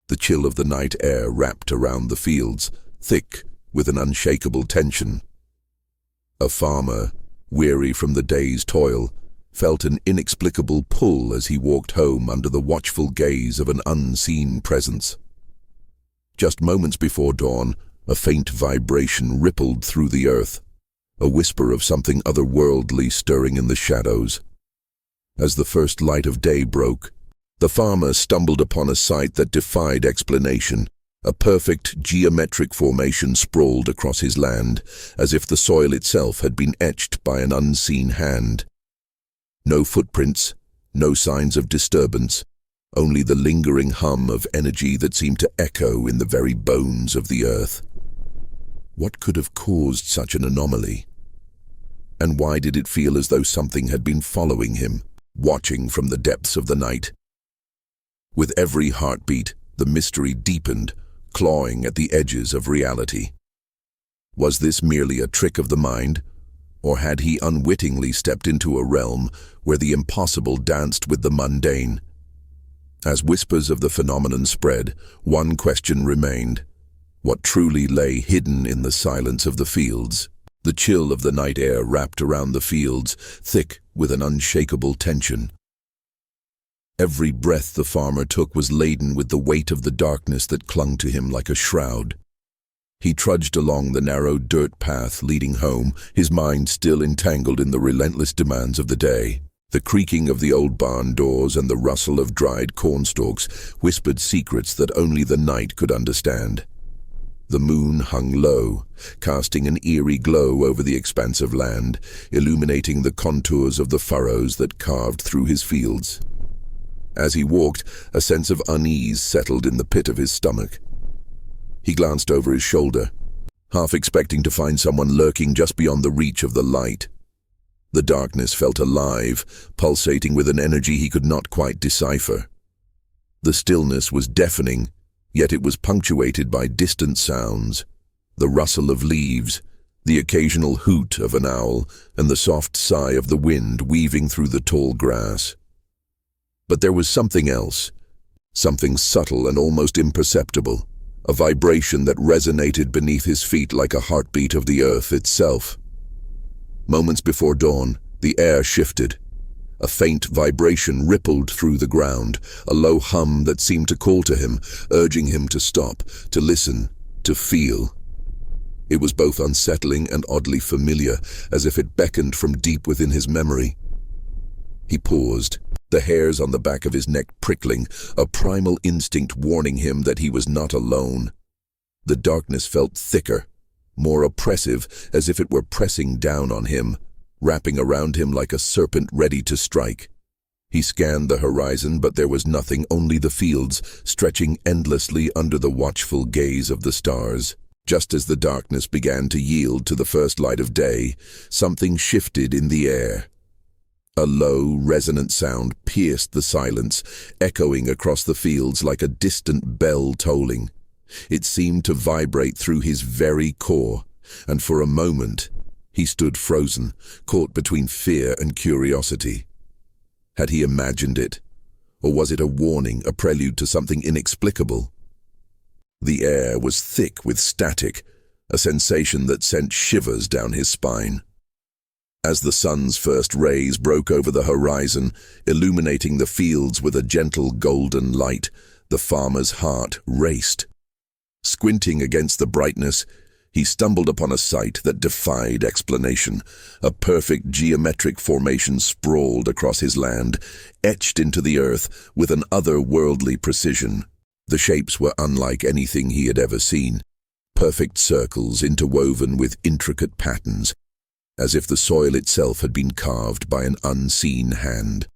The chill of the night air wrapped around the fields, thick with an unshakable tension. A farmer, weary from the day's toil, felt an inexplicable pull as he walked home under the watchful gaze of an unseen presence. Just moments before dawn, a faint vibration rippled through the earth, a whisper of something otherworldly stirring in the shadows. As the first light of day broke, the farmer stumbled upon a sight that defied explanation. A perfect geometric formation sprawled across his land, as if the soil itself had been etched by an unseen hand. No footprints, no signs of disturbance, only the lingering hum of energy that seemed to echo in the very bones of the earth. What could have caused such an anomaly? And why did it feel as though something had been following him, watching from the depths of the night? With every heartbeat, the mystery deepened, clawing at the edges of reality. Was this merely a trick of the mind, or had he unwittingly stepped into a realm where the impossible danced with the mundane? As whispers of the phenomenon spread, one question remained: what truly lay hidden in the silence of the fields? The chill of the night air wrapped around the fields, thick with an unshakable tension. Every breath the farmer took was laden with the weight of the darkness that clung to him like a shroud. He trudged along the narrow dirt path leading home, his mind still entangled in the relentless demands of the day. The creaking of the old barn doors and the rustle of dried cornstalks whispered secrets that only the night could understand. The moon hung low, casting an eerie glow over the expanse of land, illuminating the contours of the furrows that carved through his fields. As he walked, a sense of unease settled in the pit of his stomach. He glanced over his shoulder, half expecting to find someone lurking just beyond the reach of the light. The darkness felt alive, pulsating with an energy he could not quite decipher. The stillness was deafening, yet it was punctuated by distant sounds: the rustle of leaves, the occasional hoot of an owl, and the soft sigh of the wind weaving through the tall grass. But there was something else, something subtle and almost imperceptible, a vibration that resonated beneath his feet like a heartbeat of the earth itself. Moments before dawn, the air shifted. A faint vibration rippled through the ground, a low hum that seemed to call to him, urging him to stop, to listen, to feel. It was both unsettling and oddly familiar, as if it beckoned from deep within his memory. He paused, the hairs on the back of his neck prickling, a primal instinct warning him that he was not alone. The darkness felt thicker, more oppressive, as if it were pressing down on him, wrapping around him like a serpent ready to strike. He scanned the horizon, but there was nothing, only the fields, stretching endlessly under the watchful gaze of the stars. Just as the darkness began to yield to the first light of day, something shifted in the air. A low, resonant sound pierced the silence, echoing across the fields like a distant bell tolling. It seemed to vibrate through his very core, and for a moment, he stood frozen, caught between fear and curiosity. Had he imagined it? Or was it a warning, a prelude to something inexplicable? The air was thick with static, a sensation that sent shivers down his spine. As the sun's first rays broke over the horizon, illuminating the fields with a gentle golden light, the farmer's heart raced. Squinting against the brightness, he stumbled upon a sight that defied explanation. A perfect geometric formation sprawled across his land, etched into the earth with an otherworldly precision. The shapes were unlike anything he had ever seen, perfect circles interwoven with intricate patterns, as if the soil itself had been carved by an unseen hand.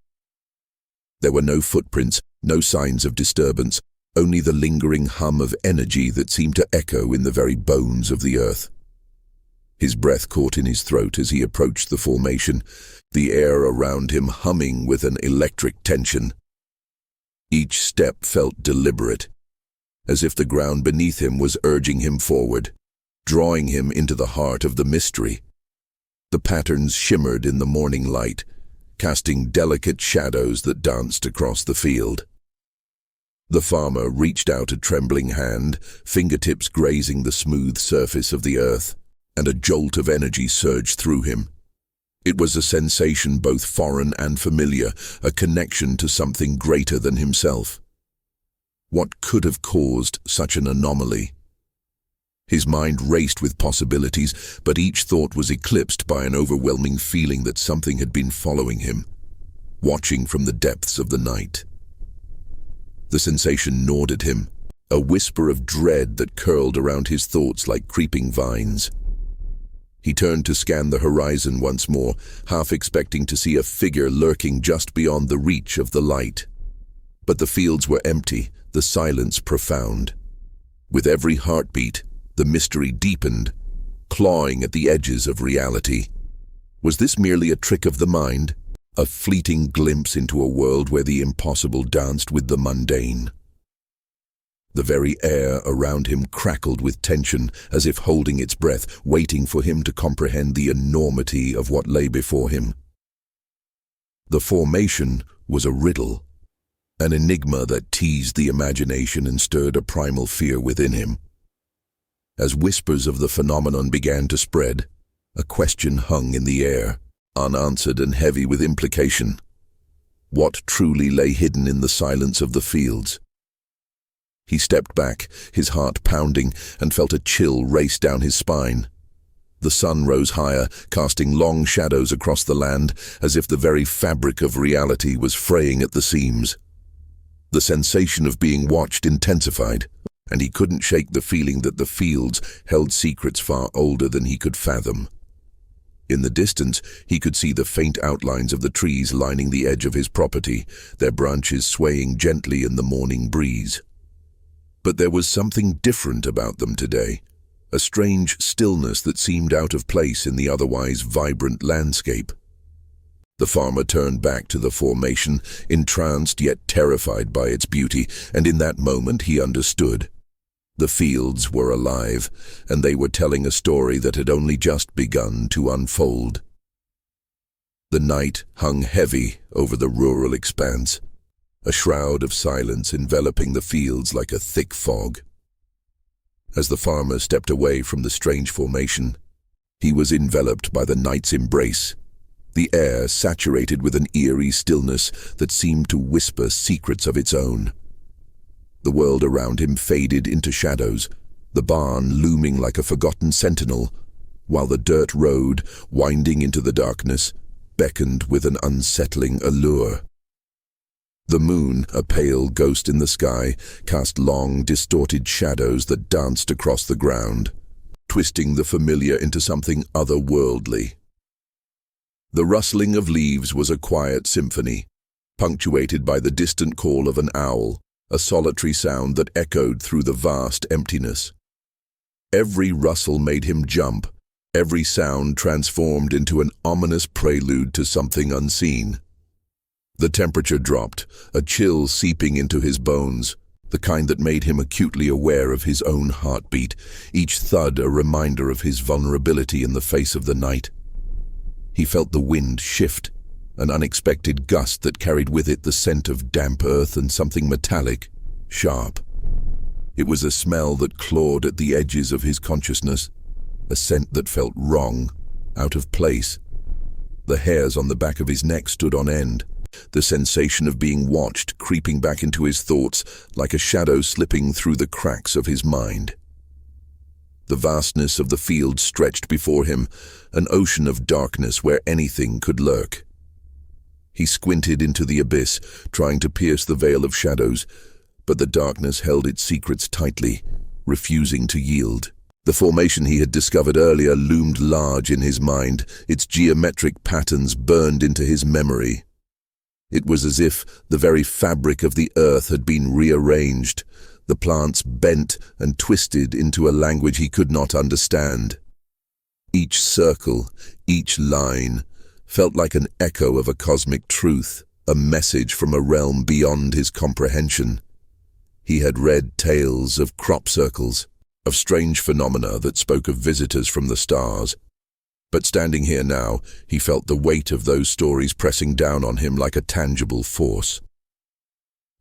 There were no footprints, no signs of disturbance, only the lingering hum of energy that seemed to echo in the very bones of the earth. His breath caught in his throat as he approached the formation, the air around him humming with an electric tension. Each step felt deliberate, as if the ground beneath him was urging him forward, drawing him into the heart of the mystery. The patterns shimmered in the morning light, casting delicate shadows that danced across the field. The farmer reached out a trembling hand, fingertips grazing the smooth surface of the earth, and a jolt of energy surged through him. It was a sensation both foreign and familiar, a connection to something greater than himself. What could have caused such an anomaly? His mind raced with possibilities, but each thought was eclipsed by an overwhelming feeling that something had been following him, watching from the depths of the night. The sensation gnawed at him, a whisper of dread that curled around his thoughts like creeping vines. He turned to scan the horizon once more, half expecting to see a figure lurking just beyond the reach of the light. But the fields were empty, the silence profound. With every heartbeat, the mystery deepened, clawing at the edges of reality. Was this merely a trick of the mind, a fleeting glimpse into a world where the impossible danced with the mundane? The very air around him crackled with tension, as if holding its breath, waiting for him to comprehend the enormity of what lay before him. The formation was a riddle, an enigma that teased the imagination and stirred a primal fear within him. As whispers of the phenomenon began to spread, a question hung in the air, unanswered and heavy with implication. What truly lay hidden in the silence of the fields? He stepped back, his heart pounding, and felt a chill race down his spine. The sun rose higher, casting long shadows across the land, as if the very fabric of reality was fraying at the seams. The sensation of being watched intensified, and he couldn't shake the feeling that the fields held secrets far older than he could fathom. In the distance, he could see the faint outlines of the trees lining the edge of his property, their branches swaying gently in the morning breeze. But there was something different about them today, a strange stillness that seemed out of place in the otherwise vibrant landscape. The farmer turned back to the formation, entranced yet terrified by its beauty, and in that moment he understood. The fields were alive, and they were telling a story that had only just begun to unfold. The night hung heavy over the rural expanse, a shroud of silence enveloping the fields like a thick fog. As the farmer stepped away from the strange formation, he was enveloped by the night's embrace, the air saturated with an eerie stillness that seemed to whisper secrets of its own. The world around him faded into shadows, the barn looming like a forgotten sentinel, while the dirt road, winding into the darkness, beckoned with an unsettling allure. The moon, a pale ghost in the sky, cast long, distorted shadows that danced across the ground, twisting the familiar into something otherworldly. The rustling of leaves was a quiet symphony, punctuated by the distant call of an owl, a solitary sound that echoed through the vast emptiness. Every rustle made him jump, every sound transformed into an ominous prelude to something unseen. The temperature dropped, a chill seeping into his bones, the kind that made him acutely aware of his own heartbeat, each thud a reminder of his vulnerability in the face of the night. He felt the wind shift, an unexpected gust that carried with it the scent of damp earth and something metallic, sharp. It was a smell that clawed at the edges of his consciousness, a scent that felt wrong, out of place. The hairs on the back of his neck stood on end, the sensation of being watched creeping back into his thoughts like a shadow slipping through the cracks of his mind. The vastness of the field stretched before him, an ocean of darkness where anything could lurk. He squinted into the abyss, trying to pierce the veil of shadows, but the darkness held its secrets tightly, refusing to yield. The formation he had discovered earlier loomed large in his mind, its geometric patterns burned into his memory. It was as if the very fabric of the earth had been rearranged, the plants bent and twisted into a language he could not understand. Each circle, each line, felt like an echo of a cosmic truth, a message from a realm beyond his comprehension. He had read tales of crop circles, of strange phenomena that spoke of visitors from the stars. But standing here now, he felt the weight of those stories pressing down on him like a tangible force.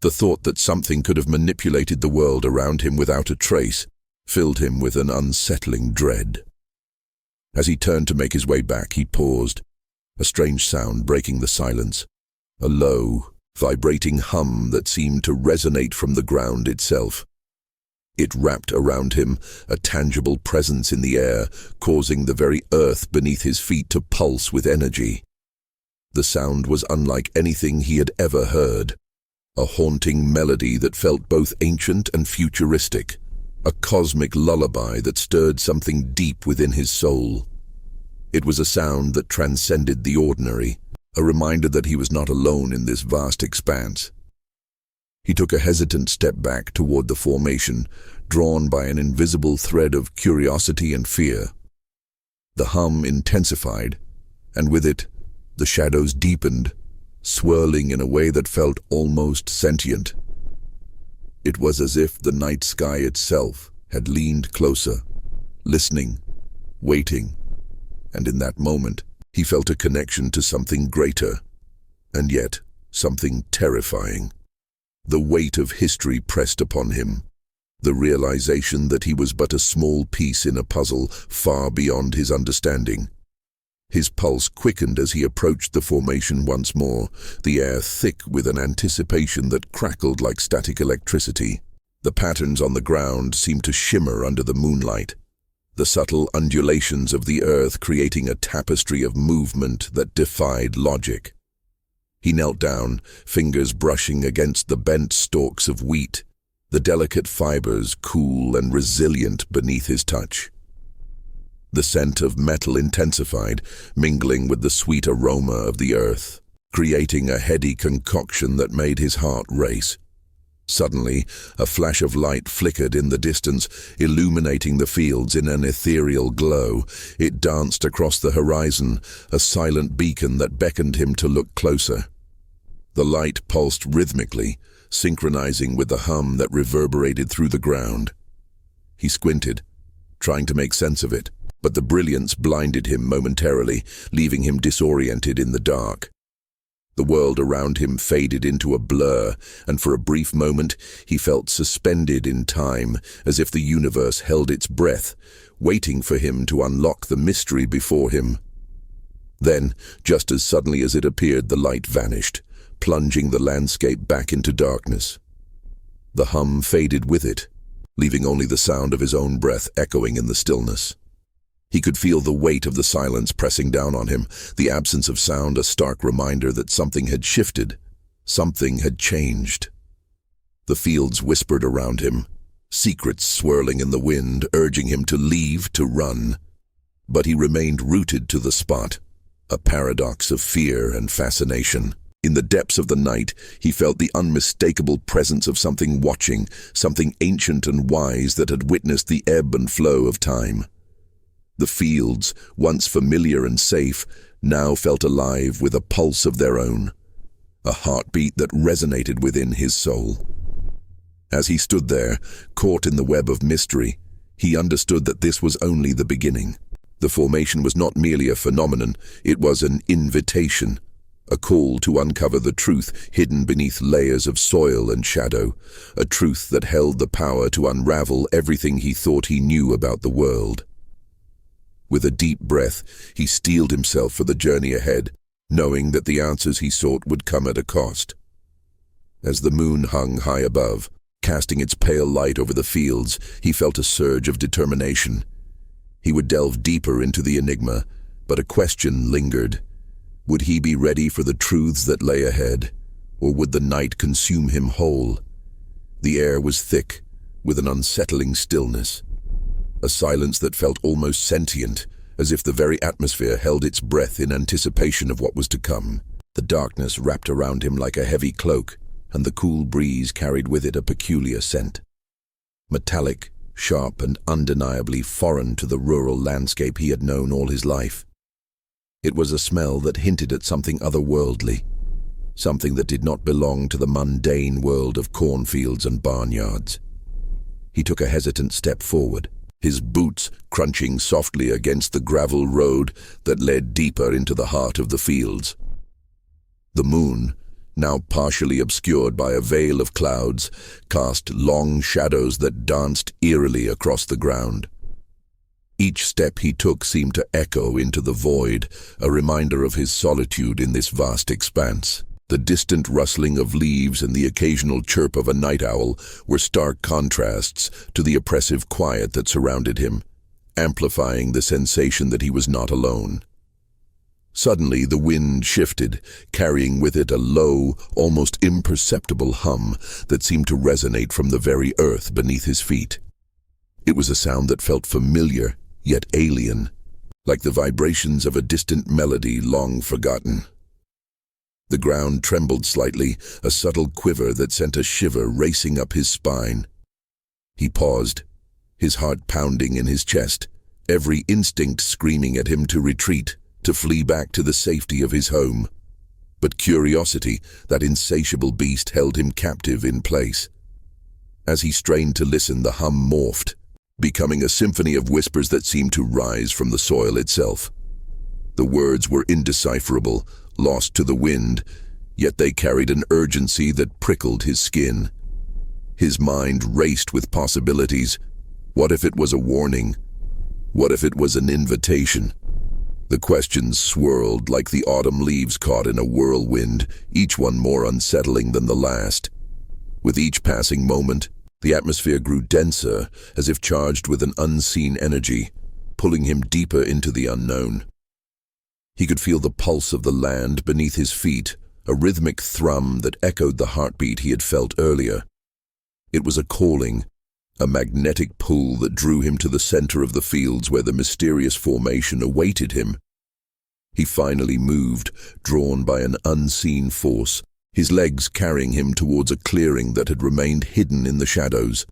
The thought that something could have manipulated the world around him without a trace filled him with an unsettling dread. As he turned to make his way back, he paused, a strange sound breaking the silence, a low, vibrating hum that seemed to resonate from the ground itself. It wrapped around him, a tangible presence in the air, causing the very earth beneath his feet to pulse with energy. The sound was unlike anything he had ever heard, a haunting melody that felt both ancient and futuristic, a cosmic lullaby that stirred something deep within his soul. It was a sound that transcended the ordinary, a reminder that he was not alone in this vast expanse. He took a hesitant step back toward the formation, drawn by an invisible thread of curiosity and fear. The hum intensified, and with it, the shadows deepened, swirling in a way that felt almost sentient. It was as if the night sky itself had leaned closer, listening, waiting, and in that moment, he felt a connection to something greater, and yet something terrifying. The weight of history pressed upon him, the realization that he was but a small piece in a puzzle far beyond his understanding. His pulse quickened as he approached the formation once more, the air thick with an anticipation that crackled like static electricity. The patterns on the ground seemed to shimmer under the moonlight, the subtle undulations of the earth creating a tapestry of movement that defied logic. He knelt down, fingers brushing against the bent stalks of wheat, the delicate fibers cool and resilient beneath his touch. The scent of metal intensified, mingling with the sweet aroma of the earth, creating a heady concoction that made his heart race. Suddenly, a flash of light flickered in the distance, illuminating the fields in an ethereal glow. It danced across the horizon, a silent beacon that beckoned him to look closer. The light pulsed rhythmically, synchronizing with the hum that reverberated through the ground. He squinted, trying to make sense of it, but the brilliance blinded him momentarily, leaving him disoriented in the dark. The world around him faded into a blur, and for a brief moment he felt suspended in time, as if the universe held its breath, waiting for him to unlock the mystery before him. Then, just as suddenly as it appeared, the light vanished, plunging the landscape back into darkness. The hum faded with it, leaving only the sound of his own breath echoing in the stillness. He could feel the weight of the silence pressing down on him, the absence of sound a stark reminder that something had shifted, something had changed. The fields whispered around him, secrets swirling in the wind, urging him to leave, to run. But he remained rooted to the spot, a paradox of fear and fascination. In the depths of the night, he felt the unmistakable presence of something watching, something ancient and wise that had witnessed the ebb and flow of time. The fields, once familiar and safe, now felt alive with a pulse of their own, a heartbeat that resonated within his soul. As he stood there, caught in the web of mystery, he understood that this was only the beginning. The formation was not merely a phenomenon, it was an invitation, a call to uncover the truth hidden beneath layers of soil and shadow, a truth that held the power to unravel everything he thought he knew about the world. With a deep breath, he steeled himself for the journey ahead, knowing that the answers he sought would come at a cost. As the moon hung high above, casting its pale light over the fields, he felt a surge of determination. He would delve deeper into the enigma, but a question lingered. Would he be ready for the truths that lay ahead, or would the night consume him whole? The air was thick, with an unsettling stillness, a silence that felt almost sentient, as if the very atmosphere held its breath in anticipation of what was to come. The darkness wrapped around him like a heavy cloak, and the cool breeze carried with it a peculiar scent. Metallic, sharp, and undeniably foreign to the rural landscape he had known all his life. It was a smell that hinted at something otherworldly, something that did not belong to the mundane world of cornfields and barnyards. He took a hesitant step forward, his boots crunching softly against the gravel road that led deeper into the heart of the fields. The moon, now partially obscured by a veil of clouds, cast long shadows that danced eerily across the ground. Each step he took seemed to echo into the void, a reminder of his solitude in this vast expanse. The distant rustling of leaves and the occasional chirp of a night owl were stark contrasts to the oppressive quiet that surrounded him, amplifying the sensation that he was not alone. Suddenly the wind shifted, carrying with it a low, almost imperceptible hum that seemed to resonate from the very earth beneath his feet. It was a sound that felt familiar, yet alien, like the vibrations of a distant melody long forgotten. The ground trembled slightly, a subtle quiver that sent a shiver racing up his spine. He paused, his heart pounding in his chest, every instinct screaming at him to retreat, to flee back to the safety of his home. But curiosity, that insatiable beast, held him captive in place. As he strained to listen, the hum morphed, becoming a symphony of whispers that seemed to rise from the soil itself. The words were indecipherable, lost to the wind, yet they carried an urgency that prickled his skin. His mind raced with possibilities. What if it was a warning? What if it was an invitation? The questions swirled like the autumn leaves caught in a whirlwind, each one more unsettling than the last. With each passing moment, the atmosphere grew denser, as if charged with an unseen energy, pulling him deeper into the unknown. He could feel the pulse of the land beneath his feet, a rhythmic thrum that echoed the heartbeat he had felt earlier. It was a calling, a magnetic pull that drew him to the center of the fields where the mysterious formation awaited him. He finally moved, drawn by an unseen force, his legs carrying him towards a clearing that had remained hidden in the shadows.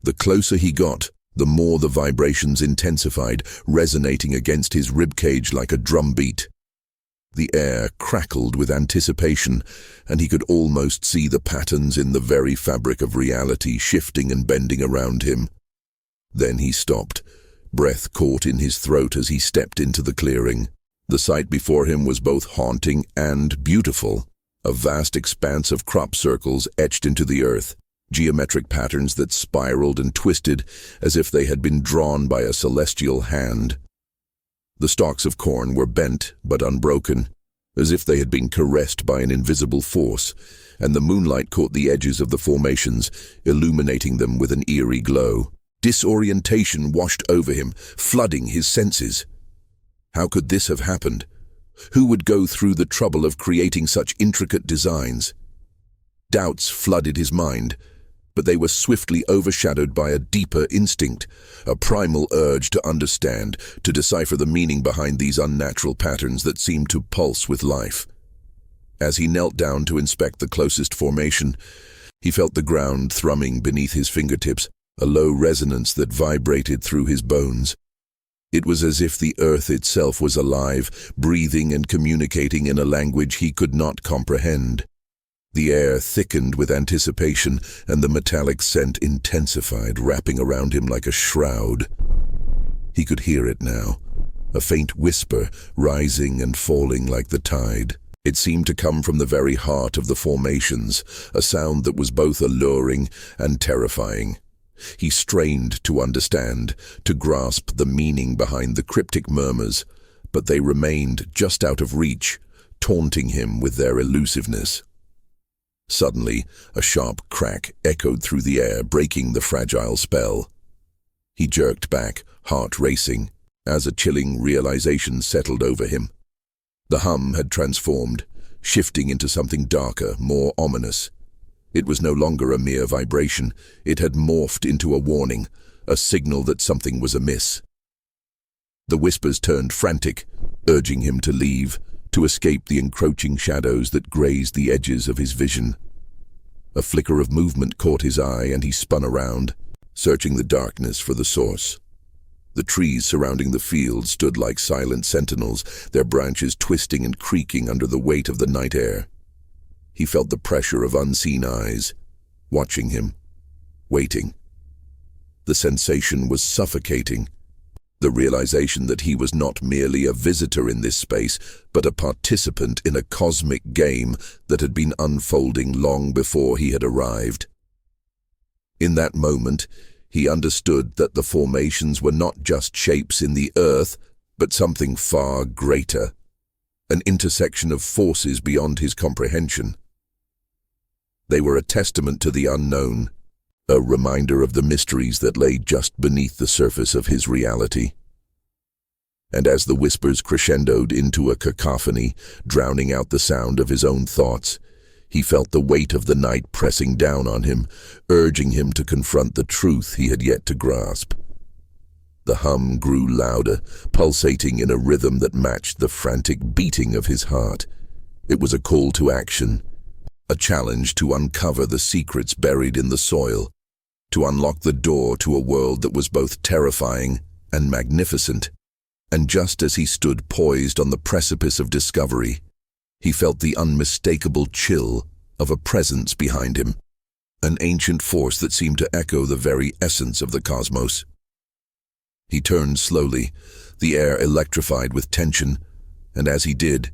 The closer he got, the more the vibrations intensified, resonating against his ribcage like a drumbeat. The air crackled with anticipation, and he could almost see the patterns in the very fabric of reality shifting and bending around him. Then he stopped, breath caught in his throat as he stepped into the clearing. The sight before him was both haunting and beautiful. A vast expanse of crop circles etched into the earth, geometric patterns that spiraled and twisted as if they had been drawn by a celestial hand. The stalks of corn were bent but unbroken, as if they had been caressed by an invisible force, and the moonlight caught the edges of the formations, illuminating them with an eerie glow. Disorientation washed over him, flooding his senses. How could this have happened? Who would go through the trouble of creating such intricate designs? Doubts flooded his mind, but they were swiftly overshadowed by a deeper instinct, a primal urge to understand, to decipher the meaning behind these unnatural patterns that seemed to pulse with life. As he knelt down to inspect the closest formation, he felt the ground thrumming beneath his fingertips, a low resonance that vibrated through his bones. It was as if the earth itself was alive, breathing and communicating in a language he could not comprehend. The air thickened with anticipation, and the metallic scent intensified, wrapping around him like a shroud. He could hear it now, a faint whisper, rising and falling like the tide. It seemed to come from the very heart of the formations, a sound that was both alluring and terrifying. He strained to understand, to grasp the meaning behind the cryptic murmurs, but they remained just out of reach, taunting him with their elusiveness. Suddenly, a sharp crack echoed through the air, breaking the fragile spell. He jerked back, heart racing, as a chilling realization settled over him. The hum had transformed, shifting into something darker, more ominous. It was no longer a mere vibration. It had morphed into a warning, a signal that something was amiss. The whispers turned frantic, urging him to leave, to escape the encroaching shadows that grazed the edges of his vision. A flicker of movement caught his eye, and he spun around, searching the darkness for the source. The trees surrounding the field stood like silent sentinels, their branches twisting and creaking under the weight of the night air. He felt the pressure of unseen eyes, watching him, waiting. The sensation was suffocating. The realization that he was not merely a visitor in this space, but a participant in a cosmic game that had been unfolding long before he had arrived. In that moment, he understood that the formations were not just shapes in the earth, but something far greater, an intersection of forces beyond his comprehension. They were a testament to the unknown, a reminder of the mysteries that lay just beneath the surface of his reality. And as the whispers crescendoed into a cacophony, drowning out the sound of his own thoughts, he felt the weight of the night pressing down on him, urging him to confront the truth he had yet to grasp. The hum grew louder, pulsating in a rhythm that matched the frantic beating of his heart. It was a call to action, a challenge to uncover the secrets buried in the soil, to unlock the door to a world that was both terrifying and magnificent. And just as he stood poised on the precipice of discovery, he felt the unmistakable chill of a presence behind him, an ancient force that seemed to echo the very essence of the cosmos. He turned slowly, the air electrified with tension, and as he did,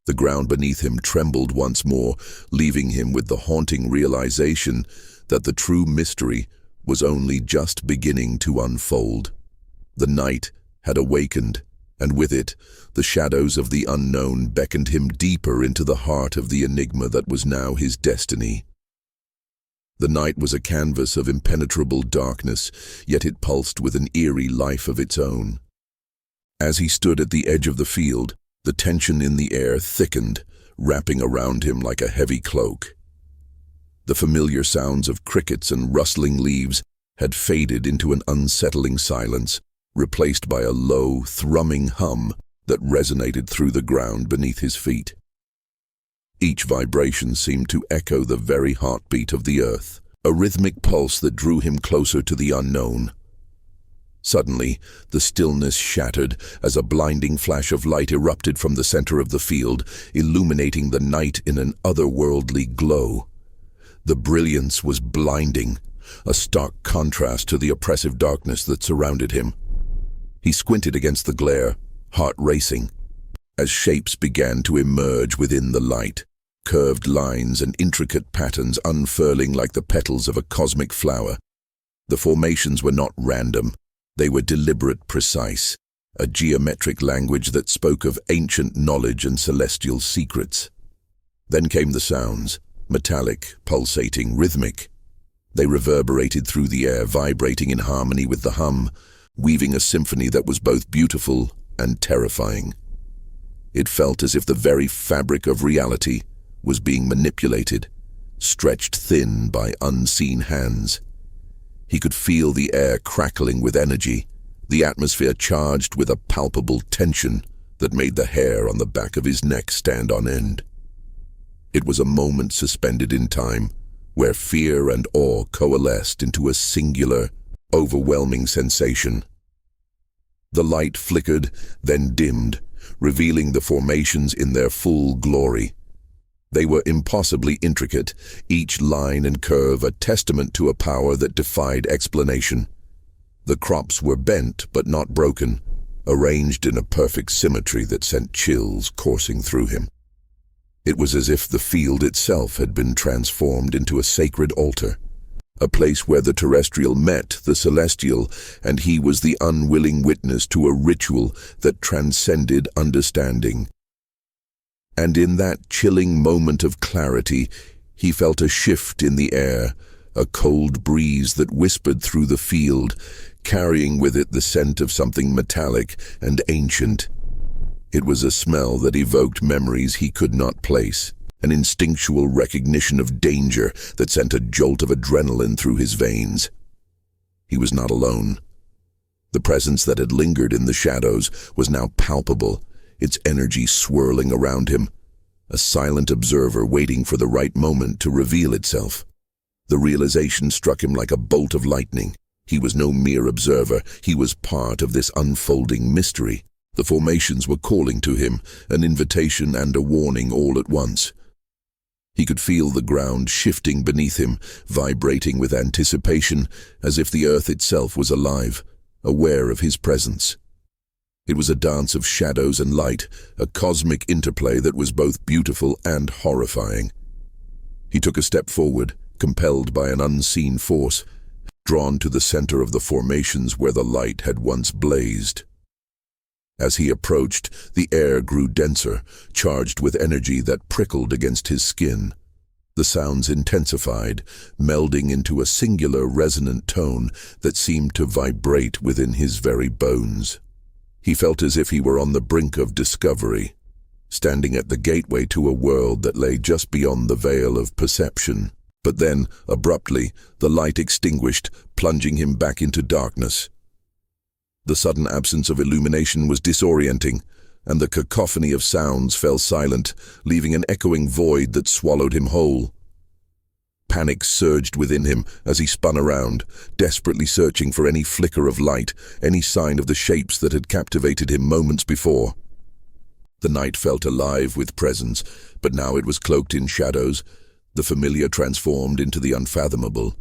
the ground beneath him trembled once more, leaving him with the haunting realization that the true mystery was only just beginning to unfold. The night had awakened, and with it, the shadows of the unknown beckoned him deeper into the heart of the enigma that was now his destiny. The night was a canvas of impenetrable darkness, yet it pulsed with an eerie life of its own. As he stood at the edge of the field, the tension in the air thickened, wrapping around him like a heavy cloak. The familiar sounds of crickets and rustling leaves had faded into an unsettling silence, replaced by a low, thrumming hum that resonated through the ground beneath his feet. Each vibration seemed to echo the very heartbeat of the earth, a rhythmic pulse that drew him closer to the unknown. Suddenly, the stillness shattered as a blinding flash of light erupted from the center of the field, illuminating the night in an otherworldly glow. The brilliance was blinding, a stark contrast to the oppressive darkness that surrounded him. He squinted against the glare, heart racing, as shapes began to emerge within the light, curved lines and intricate patterns unfurling like the petals of a cosmic flower. The formations were not random, they were deliberate, precise, a geometric language that spoke of ancient knowledge and celestial secrets. Then came the sounds, metallic, pulsating, rhythmic. They reverberated through the air, vibrating in harmony with the hum, weaving a symphony that was both beautiful and terrifying. It felt as if the very fabric of reality was being manipulated, stretched thin by unseen hands. He could feel the air crackling with energy, the atmosphere charged with a palpable tension that made the hair on the back of his neck stand on end. It was a moment suspended in time, where fear and awe coalesced into a singular, overwhelming sensation. The light flickered, then dimmed, revealing the formations in their full glory. They were impossibly intricate, each line and curve a testament to a power that defied explanation. The crops were bent but not broken, arranged in a perfect symmetry that sent chills coursing through him. It was as if the field itself had been transformed into a sacred altar, a place where the terrestrial met the celestial, and he was the unwilling witness to a ritual that transcended understanding. And in that chilling moment of clarity, he felt a shift in the air, a cold breeze that whispered through the field, carrying with it the scent of something metallic and ancient. It was a smell that evoked memories he could not place, an instinctual recognition of danger that sent a jolt of adrenaline through his veins. He was not alone. The presence that had lingered in the shadows was now palpable, its energy swirling around him, a silent observer waiting for the right moment to reveal itself. The realization struck him like a bolt of lightning. He was no mere observer, he was part of this unfolding mystery. The formations were calling to him, an invitation and a warning all at once. He could feel the ground shifting beneath him, vibrating with anticipation, as if the earth itself was alive, aware of his presence. It was a dance of shadows and light, a cosmic interplay that was both beautiful and horrifying. He took a step forward, compelled by an unseen force, drawn to the center of the formations where the light had once blazed. As he approached, the air grew denser, charged with energy that prickled against his skin. The sounds intensified, melding into a singular resonant tone that seemed to vibrate within his very bones. He felt as if he were on the brink of discovery, standing at the gateway to a world that lay just beyond the veil of perception. But then, abruptly, the light extinguished, plunging him back into darkness. The sudden absence of illumination was disorienting, and the cacophony of sounds fell silent, leaving an echoing void that swallowed him whole. Panic surged within him as he spun around, desperately searching for any flicker of light, any sign of the shapes that had captivated him moments before. The night felt alive with presence, but now it was cloaked in shadows, the familiar transformed into the unfathomable.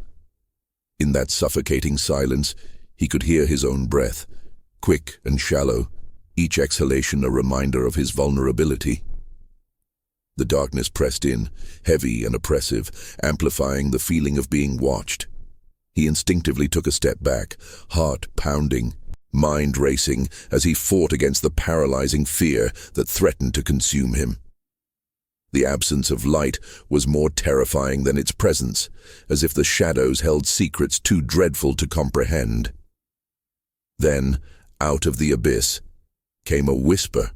In that suffocating silence, he could hear his own breath, quick and shallow, each exhalation a reminder of his vulnerability. The darkness pressed in, heavy and oppressive, amplifying the feeling of being watched. He instinctively took a step back, heart pounding, mind racing, as he fought against the paralyzing fear that threatened to consume him. The absence of light was more terrifying than its presence, as if the shadows held secrets too dreadful to comprehend. Then, out of the abyss, came a whisper,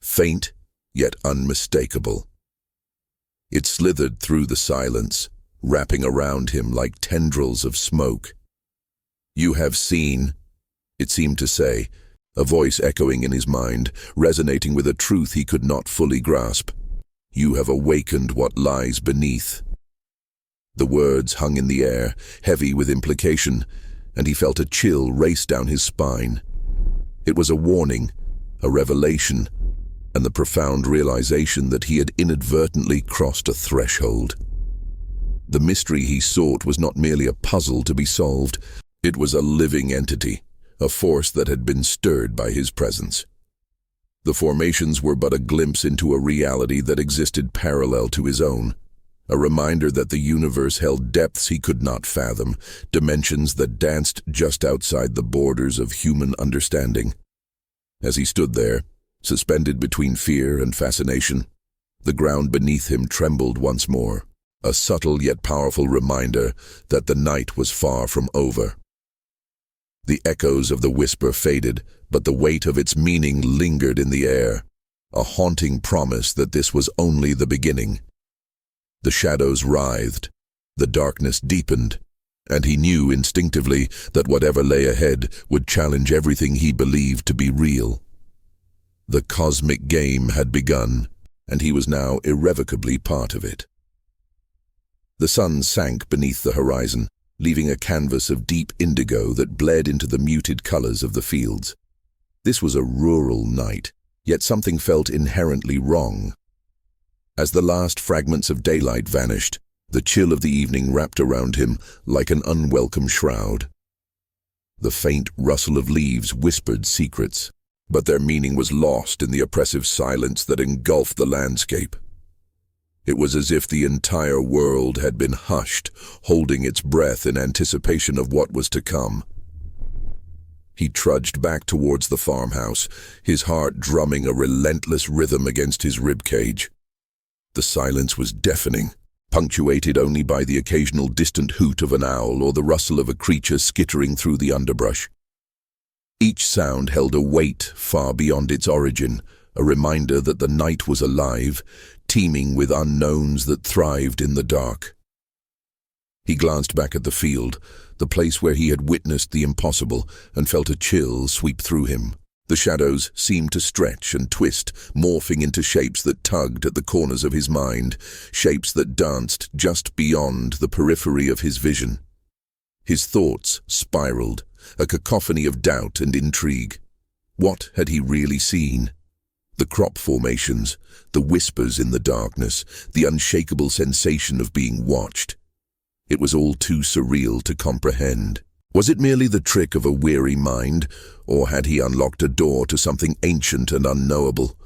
faint yet unmistakable. It slithered through the silence, wrapping around him like tendrils of smoke. "You have seen," it seemed to say, a voice echoing in his mind, resonating with a truth he could not fully grasp. "You have awakened what lies beneath." The words hung in the air, heavy with implication, and he felt a chill race down his spine. It was a warning, a revelation, and the profound realization that he had inadvertently crossed a threshold. The mystery he sought was not merely a puzzle to be solved, it was a living entity, a force that had been stirred by his presence. The formations were but a glimpse into a reality that existed parallel to his own, a reminder that the universe held depths he could not fathom, dimensions that danced just outside the borders of human understanding. As he stood there, suspended between fear and fascination, the ground beneath him trembled once more, a subtle yet powerful reminder that the night was far from over. The echoes of the whisper faded, but the weight of its meaning lingered in the air, a haunting promise that this was only the beginning. The shadows writhed, the darkness deepened, and he knew instinctively that whatever lay ahead would challenge everything he believed to be real. The cosmic game had begun, and he was now irrevocably part of it. The sun sank beneath the horizon, leaving a canvas of deep indigo that bled into the muted colors of the fields. This was a rural night, yet something felt inherently wrong. As the last fragments of daylight vanished, the chill of the evening wrapped around him like an unwelcome shroud. The faint rustle of leaves whispered secrets, but their meaning was lost in the oppressive silence that engulfed the landscape. It was as if the entire world had been hushed, holding its breath in anticipation of what was to come. He trudged back towards the farmhouse, his heart drumming a relentless rhythm against his ribcage. The silence was deafening, punctuated only by the occasional distant hoot of an owl or the rustle of a creature skittering through the underbrush. Each sound held a weight far beyond its origin, a reminder that the night was alive, teeming with unknowns that thrived in the dark. He glanced back at the field, the place where he had witnessed the impossible, and felt a chill sweep through him. The shadows seemed to stretch and twist, morphing into shapes that tugged at the corners of his mind, shapes that danced just beyond the periphery of his vision. His thoughts spiraled, a cacophony of doubt and intrigue. What had he really seen? The crop formations, the whispers in the darkness, the unshakable sensation of being watched. It was all too surreal to comprehend. Was it merely the trick of a weary mind, or had he unlocked a door to something ancient and unknowable?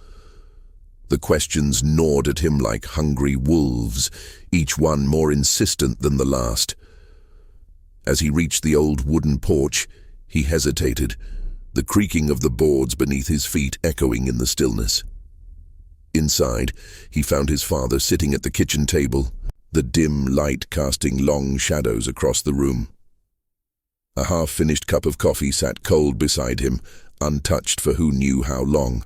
The questions gnawed at him like hungry wolves, each one more insistent than the last. As he reached the old wooden porch, he hesitated, the creaking of the boards beneath his feet echoing in the stillness. Inside, he found his father sitting at the kitchen table, the dim light casting long shadows across the room. A half-finished cup of coffee sat cold beside him, untouched for who knew how long.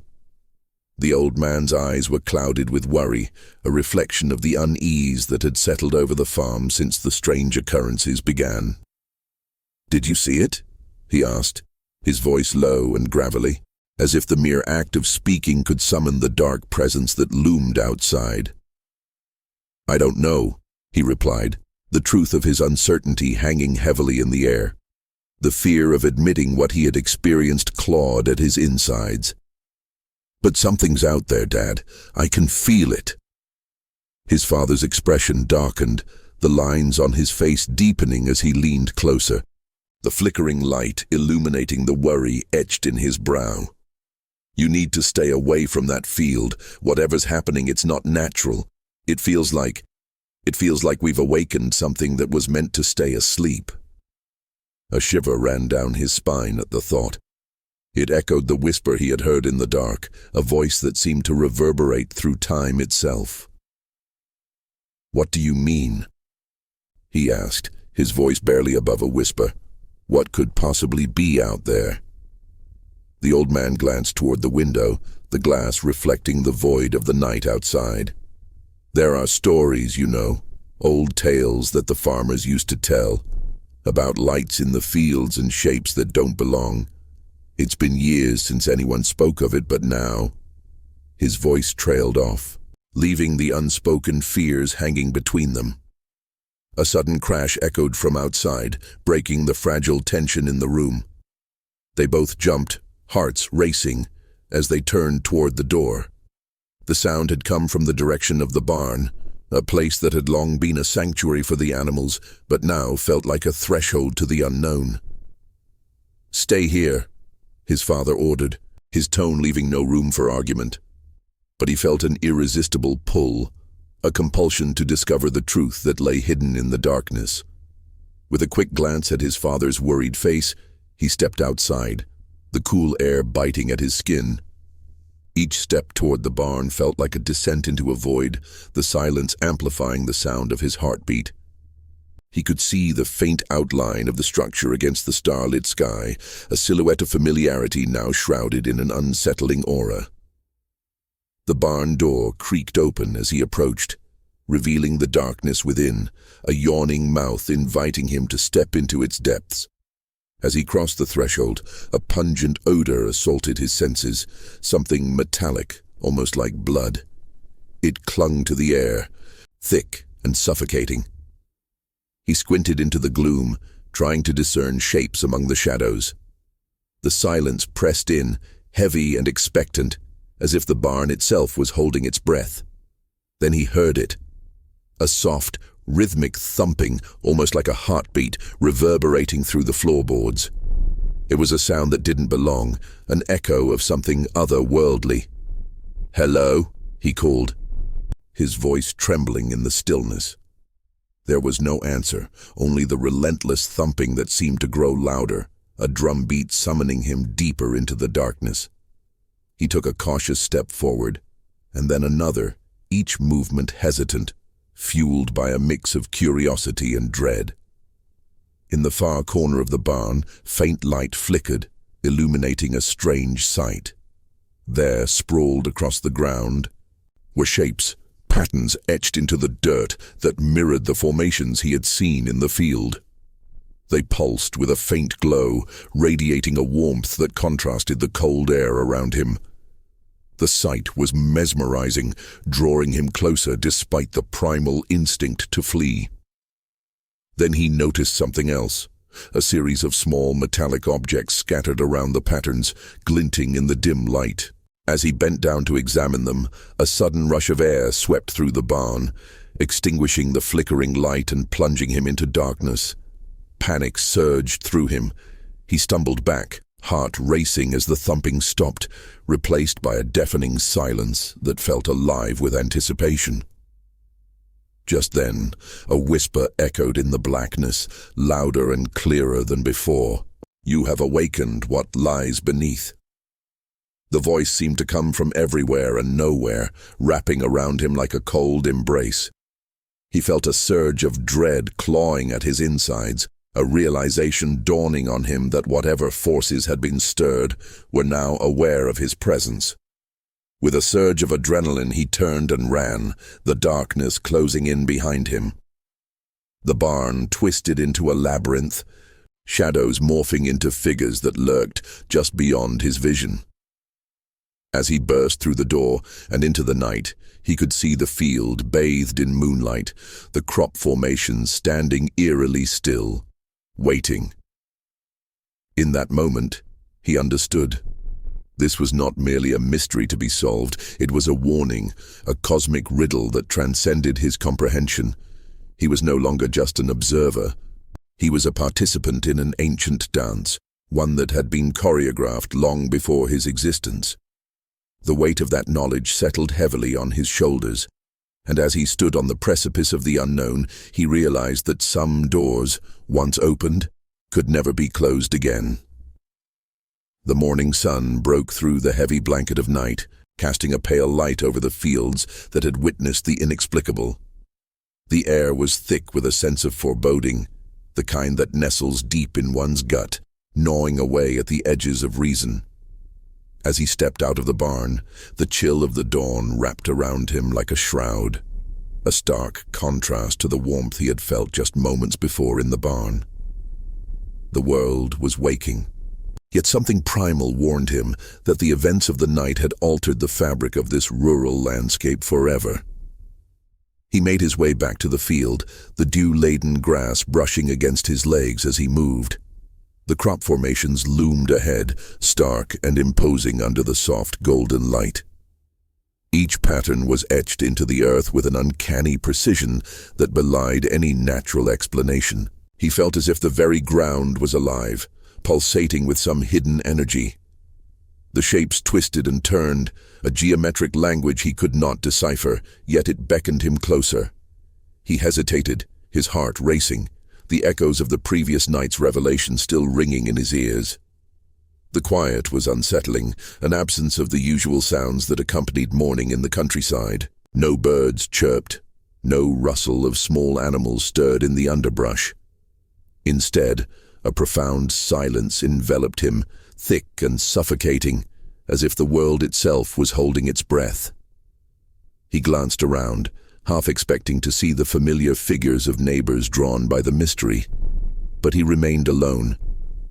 The old man's eyes were clouded with worry, a reflection of the unease that had settled over the farm since the strange occurrences began. "Did you see it?" he asked, his voice low and gravelly, as if the mere act of speaking could summon the dark presence that loomed outside. "I don't know," he replied, the truth of his uncertainty hanging heavily in the air. The fear of admitting what he had experienced clawed at his insides. "But something's out there, Dad. I can feel it." His father's expression darkened, the lines on his face deepening as he leaned closer, the flickering light illuminating the worry etched in his brow. "You need to stay away from that field. Whatever's happening, it's not natural. It feels like we've awakened something that was meant to stay asleep." A shiver ran down his spine at the thought. It echoed the whisper he had heard in the dark, a voice that seemed to reverberate through time itself. "What do you mean?" he asked, his voice barely above a whisper. "What could possibly be out there?" The old man glanced toward the window, the glass reflecting the void of the night outside. "There are stories, you know, old tales that the farmers used to tell, about lights in the fields and shapes that don't belong. It's been years since anyone spoke of it, but now—" His voice trailed off, leaving the unspoken fears hanging between them. A sudden crash echoed from outside, breaking the fragile tension in the room. They both jumped, hearts racing, as they turned toward the door. The sound had come from the direction of the barn, a place that had long been a sanctuary for the animals, but now felt like a threshold to the unknown. "Stay here," his father ordered, his tone leaving no room for argument. But he felt an irresistible pull, a compulsion to discover the truth that lay hidden in the darkness. With a quick glance at his father's worried face, he stepped outside, the cool air biting at his skin. Each step toward the barn felt like a descent into a void, the silence amplifying the sound of his heartbeat. He could see the faint outline of the structure against the starlit sky, a silhouette of familiarity now shrouded in an unsettling aura. The barn door creaked open as he approached, revealing the darkness within, a yawning mouth inviting him to step into its depths. As he crossed the threshold, a pungent odor assaulted his senses, something metallic, almost like blood. It clung to the air, thick and suffocating. He squinted into the gloom, trying to discern shapes among the shadows. The silence pressed in, heavy and expectant, as if the barn itself was holding its breath. Then he heard it. A soft, rhythmic thumping, almost like a heartbeat, reverberating through the floorboards. It was a sound that didn't belong, an echo of something otherworldly. "Hello?" he called, his voice trembling in the stillness. There was no answer, only the relentless thumping that seemed to grow louder, a drumbeat summoning him deeper into the darkness. He took a cautious step forward, and then another, each movement hesitant, fueled by a mix of curiosity and dread. In the far corner of the barn, faint light flickered, illuminating a strange sight. There, sprawled across the ground, were shapes, patterns etched into the dirt that mirrored the formations he had seen in the field. They pulsed with a faint glow, radiating a warmth that contrasted the cold air around him. The sight was mesmerizing, drawing him closer despite the primal instinct to flee. Then he noticed something else, a series of small metallic objects scattered around the patterns, glinting in the dim light. As he bent down to examine them, a sudden rush of air swept through the barn, extinguishing the flickering light and plunging him into darkness. Panic surged through him. He stumbled back, heart racing as the thumping stopped, replaced by a deafening silence that felt alive with anticipation. Just then, a whisper echoed in the blackness, louder and clearer than before. "You have awakened what lies beneath." The voice seemed to come from everywhere and nowhere, wrapping around him like a cold embrace. He felt a surge of dread clawing at his insides, a realization dawning on him that whatever forces had been stirred were now aware of his presence. With a surge of adrenaline, he turned and ran, the darkness closing in behind him. The barn twisted into a labyrinth, shadows morphing into figures that lurked just beyond his vision. As he burst through the door and into the night, he could see the field bathed in moonlight, the crop formations standing eerily still, waiting. In that moment, he understood. This was not merely a mystery to be solved, it was a warning, a cosmic riddle that transcended his comprehension. He was no longer just an observer. He was a participant in an ancient dance, one that had been choreographed long before his existence. The weight of that knowledge settled heavily on his shoulders, and as he stood on the precipice of the unknown, he realized that some doors, once opened, could never be closed again. The morning sun broke through the heavy blanket of night, casting a pale light over the fields that had witnessed the inexplicable. The air was thick with a sense of foreboding, the kind that nestles deep in one's gut, gnawing away at the edges of reason. As he stepped out of the barn, the chill of the dawn wrapped around him like a shroud, a stark contrast to the warmth he had felt just moments before in the barn. The world was waking, yet something primal warned him that the events of the night had altered the fabric of this rural landscape forever. He made his way back to the field, the dew-laden grass brushing against his legs as he moved. The crop formations loomed ahead, stark and imposing under the soft golden light. Each pattern was etched into the earth with an uncanny precision that belied any natural explanation. He felt as if the very ground was alive, pulsating with some hidden energy. The shapes twisted and turned, a geometric language he could not decipher, yet it beckoned him closer. He hesitated, his heart racing, the echoes of the previous night's revelation still ringing in his ears. The quiet was unsettling, an absence of the usual sounds that accompanied morning in the countryside. No birds chirped, no rustle of small animals stirred in the underbrush. Instead, a profound silence enveloped him, thick and suffocating, as if the world itself was holding its breath. He glanced around, half expecting to see the familiar figures of neighbors drawn by the mystery. But he remained alone,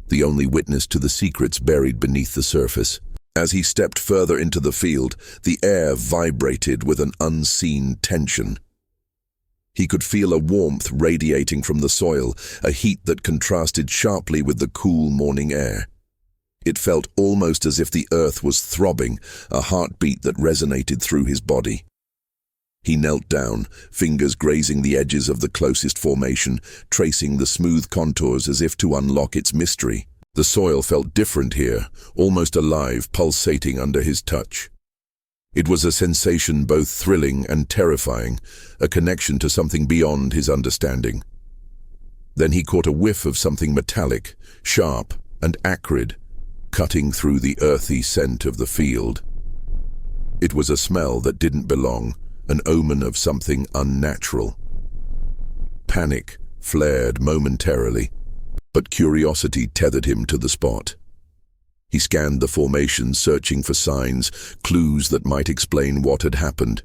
the only witness to the secrets buried beneath the surface. As he stepped further into the field, the air vibrated with an unseen tension. He could feel a warmth radiating from the soil, a heat that contrasted sharply with the cool morning air. It felt almost as if the earth was throbbing, a heartbeat that resonated through his body. He knelt down, fingers grazing the edges of the closest formation, tracing the smooth contours as if to unlock its mystery. The soil felt different here, almost alive, pulsating under his touch. It was a sensation both thrilling and terrifying, a connection to something beyond his understanding. Then he caught a whiff of something metallic, sharp and acrid, cutting through the earthy scent of the field. It was a smell that didn't belong, an omen of something unnatural. Panic flared momentarily, but curiosity tethered him to the spot. He scanned the formation, searching for signs, clues that might explain what had happened.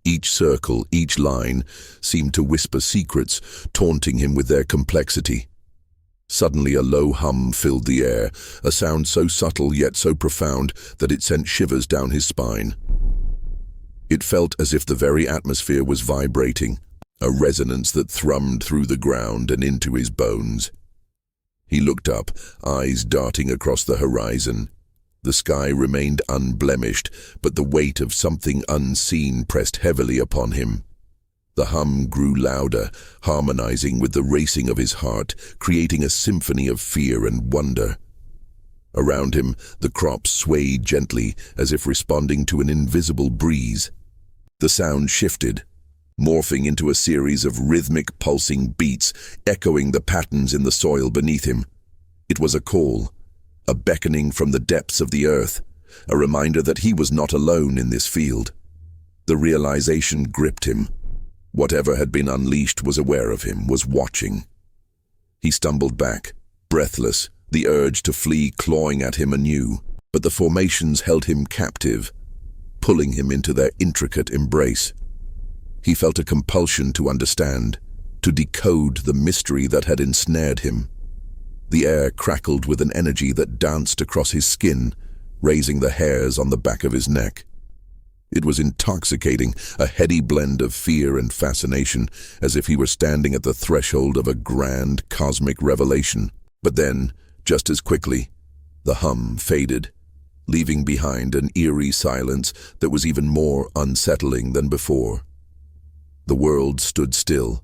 Each circle, each line, seemed to whisper secrets, taunting him with their complexity. Suddenly a low hum filled the air, a sound so subtle yet so profound that it sent shivers down his spine. It felt as if the very atmosphere was vibrating, a resonance that thrummed through the ground and into his bones. He looked up, eyes darting across the horizon. The sky remained unblemished, but the weight of something unseen pressed heavily upon him. The hum grew louder, harmonizing with the racing of his heart, creating a symphony of fear and wonder. Around him, the crops swayed gently, as if responding to an invisible breeze. The sound shifted, morphing into a series of rhythmic, pulsing beats, echoing the patterns in the soil beneath him. It was a call, a beckoning from the depths of the earth, a reminder that he was not alone in this field. The realization gripped him. Whatever had been unleashed was aware of him, was watching. He stumbled back, breathless, the urge to flee clawing at him anew, but the formations held him captive, pulling him into their intricate embrace. He felt a compulsion to understand, to decode the mystery that had ensnared him. The air crackled with an energy that danced across his skin, raising the hairs on the back of his neck. It was intoxicating, a heady blend of fear and fascination, as if he were standing at the threshold of a grand cosmic revelation. But then, just as quickly, the hum faded, leaving behind an eerie silence that was even more unsettling than before. The world stood still,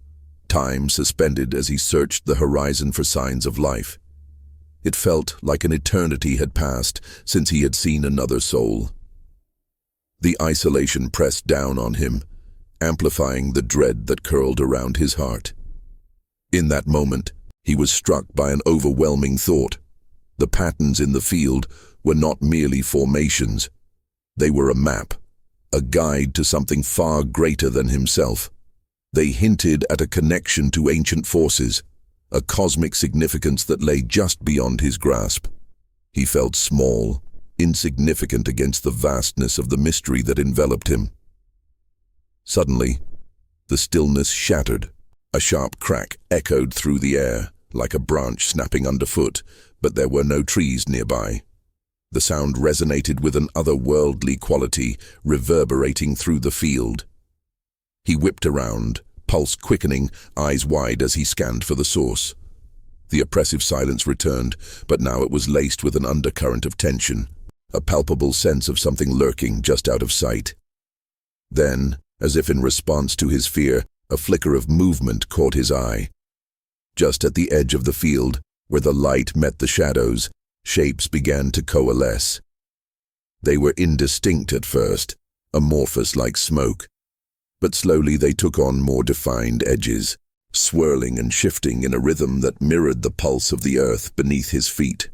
time suspended as he searched the horizon for signs of life. It felt like an eternity had passed since he had seen another soul. The isolation pressed down on him, amplifying the dread that curled around his heart. In that moment, he was struck by an overwhelming thought. The patterns in the field were not merely formations. They were a map, a guide to something far greater than himself. They hinted at a connection to ancient forces, a cosmic significance that lay just beyond his grasp. He felt small, insignificant against the vastness of the mystery that enveloped him. Suddenly, the stillness shattered. A sharp crack echoed through the air, like a branch snapping underfoot, but there were no trees nearby. The sound resonated with an otherworldly quality, reverberating through the field. He whipped around, pulse quickening, eyes wide as he scanned for the source. The oppressive silence returned, but now it was laced with an undercurrent of tension, a palpable sense of something lurking just out of sight. Then, as if in response to his fear, a flicker of movement caught his eye. Just at the edge of the field, where the light met the shadows, shapes began to coalesce. They were indistinct at first, amorphous like smoke, but slowly they took on more defined edges, swirling and shifting in a rhythm that mirrored the pulse of the earth beneath his feet.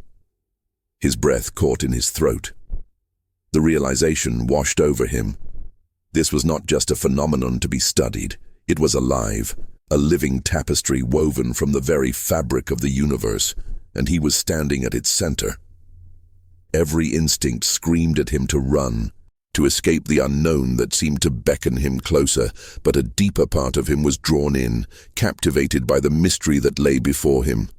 His breath caught in his throat. The realization washed over him. This was not just a phenomenon to be studied. It was alive, a living tapestry woven from the very fabric of the universe, and he was standing at its center. Every instinct screamed at him to run, to escape the unknown that seemed to beckon him closer, but a deeper part of him was drawn in, captivated by the mystery that lay before him.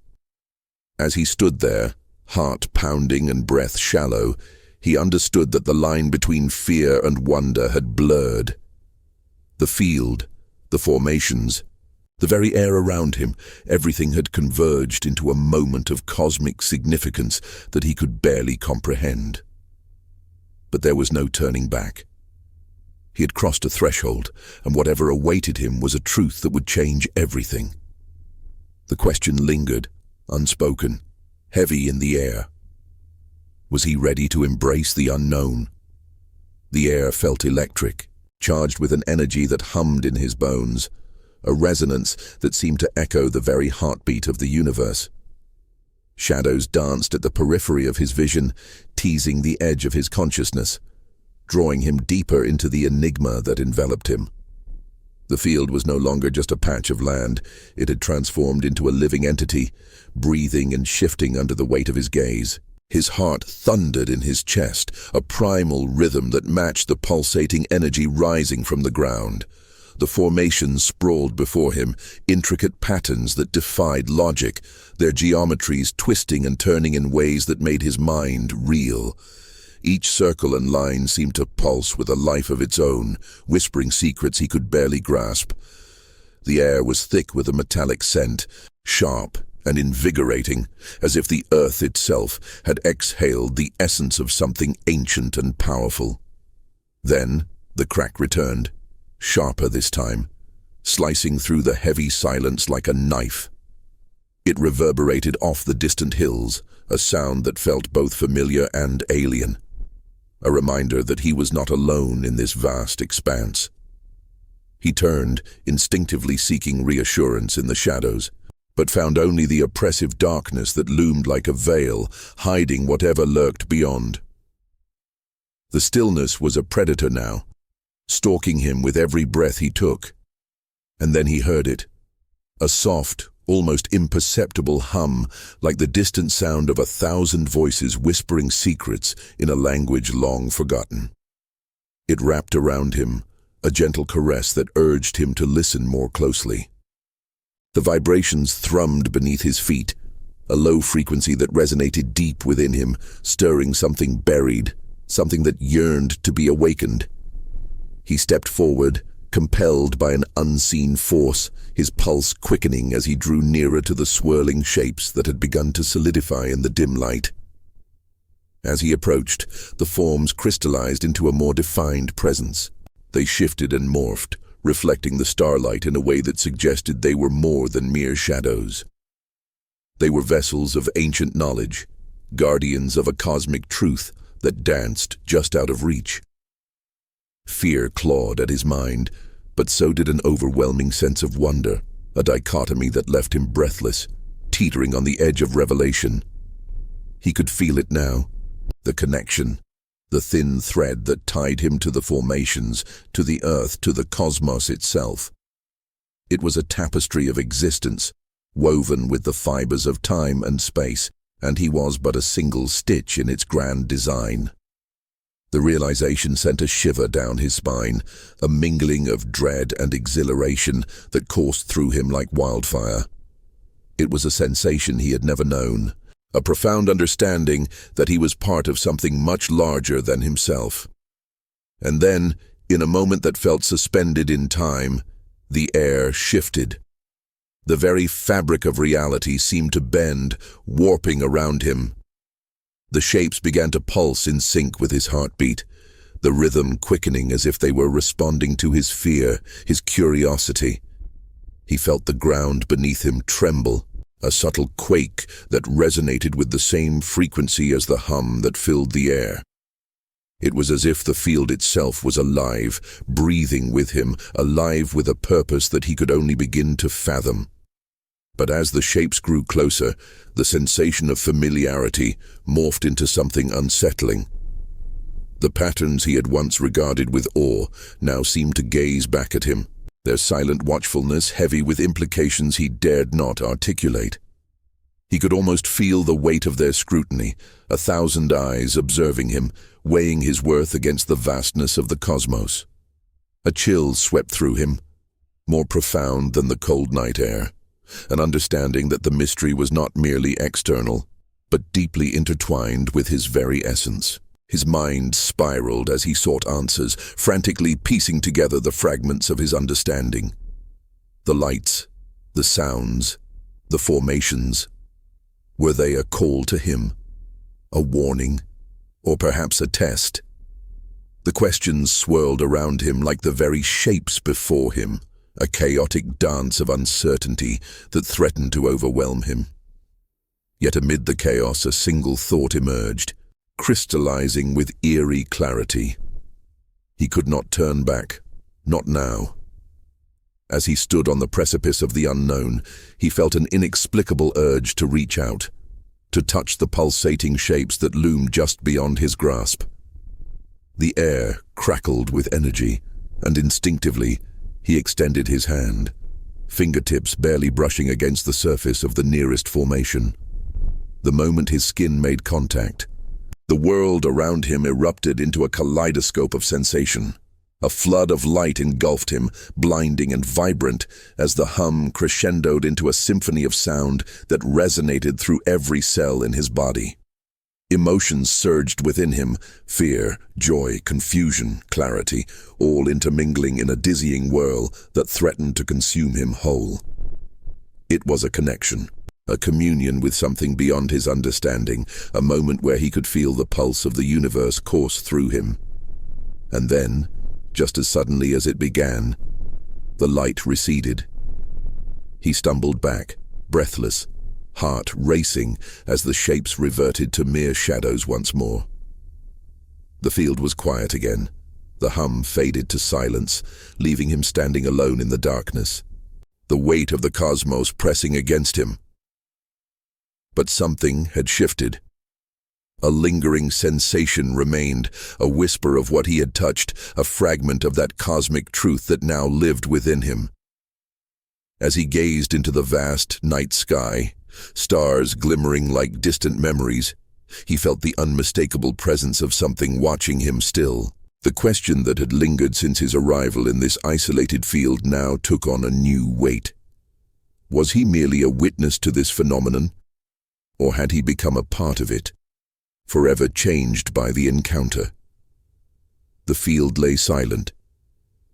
As he stood there, heart pounding and breath shallow, he understood that the line between fear and wonder had blurred. The field, the formations, the very air around him, everything had converged into a moment of cosmic significance that he could barely comprehend. But there was no turning back. He had crossed a threshold, and whatever awaited him was a truth that would change everything. The question lingered, unspoken, heavy in the air. Was he ready to embrace the unknown? The air felt electric, charged with an energy that hummed in his bones, a resonance that seemed to echo the very heartbeat of the universe. Shadows danced at the periphery of his vision, teasing the edge of his consciousness, drawing him deeper into the enigma that enveloped him. The field was no longer just a patch of land. It had transformed into a living entity, breathing and shifting under the weight of his gaze. His heart thundered in his chest, a primal rhythm that matched the pulsating energy rising from the ground. The formations sprawled before him, intricate patterns that defied logic, their geometries twisting and turning in ways that made his mind reel. Each circle and line seemed to pulse with a life of its own, whispering secrets he could barely grasp. The air was thick with a metallic scent, sharp and invigorating, as if the earth itself had exhaled the essence of something ancient and powerful. Then the crack returned, sharper this time, slicing through the heavy silence like a knife. It reverberated off the distant hills, a sound that felt both familiar and alien, a reminder that he was not alone in this vast expanse. He turned, instinctively seeking reassurance in the shadows, but found only the oppressive darkness that loomed like a veil, hiding whatever lurked beyond. The stillness was a predator now, stalking him with every breath he took. And then he heard it, a soft, almost imperceptible hum, like the distant sound of 1,000 voices whispering secrets in a language long forgotten. It wrapped around him, a gentle caress that urged him to listen more closely. The vibrations thrummed beneath his feet, a low frequency that resonated deep within him, stirring something buried, something that yearned to be awakened. He stepped forward, compelled by an unseen force, his pulse quickening as he drew nearer to the swirling shapes that had begun to solidify in the dim light. As he approached, the forms crystallized into a more defined presence. They shifted and morphed, reflecting the starlight in a way that suggested they were more than mere shadows. They were vessels of ancient knowledge, guardians of a cosmic truth that danced just out of reach. Fear clawed at his mind, but so did an overwhelming sense of wonder, a dichotomy that left him breathless, teetering on the edge of revelation. He could feel it now, the connection, the thin thread that tied him to the formations, to the earth, to the cosmos itself. It was a tapestry of existence, woven with the fibers of time and space, and he was but a single stitch in its grand design. The realization sent a shiver down his spine, a mingling of dread and exhilaration that coursed through him like wildfire. It was a sensation he had never known, a profound understanding that he was part of something much larger than himself. And then, in a moment that felt suspended in time, the air shifted. The very fabric of reality seemed to bend, warping around him. The shapes began to pulse in sync with his heartbeat, the rhythm quickening as if they were responding to his fear, his curiosity. He felt the ground beneath him tremble, a subtle quake that resonated with the same frequency as the hum that filled the air. It was as if the field itself was alive, breathing with him, alive with a purpose that he could only begin to fathom. But as the shapes grew closer, the sensation of familiarity morphed into something unsettling. The patterns he had once regarded with awe now seemed to gaze back at him, their silent watchfulness heavy with implications he dared not articulate. He could almost feel the weight of their scrutiny, 1,000 eyes observing him, weighing his worth against the vastness of the cosmos. A chill swept through him, more profound than the cold night air, an understanding that the mystery was not merely external, but deeply intertwined with his very essence. His mind spiraled as he sought answers, frantically piecing together the fragments of his understanding. The lights, the sounds, the formations. Were they a call to him? A warning? Or perhaps a test? The questions swirled around him like the very shapes before him, a chaotic dance of uncertainty that threatened to overwhelm him. Yet amid the chaos a single thought emerged, crystallizing with eerie clarity. He could not turn back, not now. As he stood on the precipice of the unknown, he felt an inexplicable urge to reach out, to touch the pulsating shapes that loomed just beyond his grasp. The air crackled with energy, and instinctively, he extended his hand, fingertips barely brushing against the surface of the nearest formation. The moment his skin made contact, the world around him erupted into a kaleidoscope of sensation. A flood of light engulfed him, blinding and vibrant, as the hum crescendoed into a symphony of sound that resonated through every cell in his body. Emotions surged within him, fear, joy, confusion, clarity, all intermingling in a dizzying whirl that threatened to consume him whole. It was a connection, a communion with something beyond his understanding, a moment where he could feel the pulse of the universe course through him. And then, just as suddenly as it began, The light receded. He stumbled back, breathless, heart racing as the shapes reverted to mere shadows once more. The field was quiet again. The hum faded to silence, leaving him standing alone in the darkness, the weight of the cosmos pressing against him. But something had shifted. A lingering sensation remained, a whisper of what he had touched, a fragment of that cosmic truth that now lived within him. As he gazed into the vast night sky, stars glimmering like distant memories, he felt the unmistakable presence of something watching him still. The question that had lingered since his arrival in this isolated field now took on a new weight. Was he merely a witness to this phenomenon, or had he become a part of it, forever changed by the encounter? The field lay silent,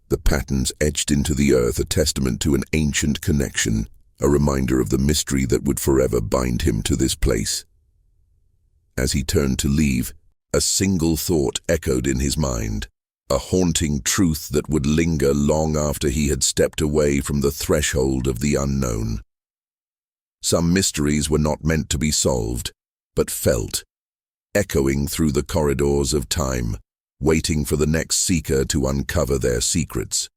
the patterns etched into the earth a testament to an ancient connection, a reminder of the mystery that would forever bind him to this place. As he turned to leave, a single thought echoed in his mind, a haunting truth that would linger long after he had stepped away from the threshold of the unknown. Some mysteries were not meant to be solved, but felt, echoing through the corridors of time, waiting for the next seeker to uncover their secrets.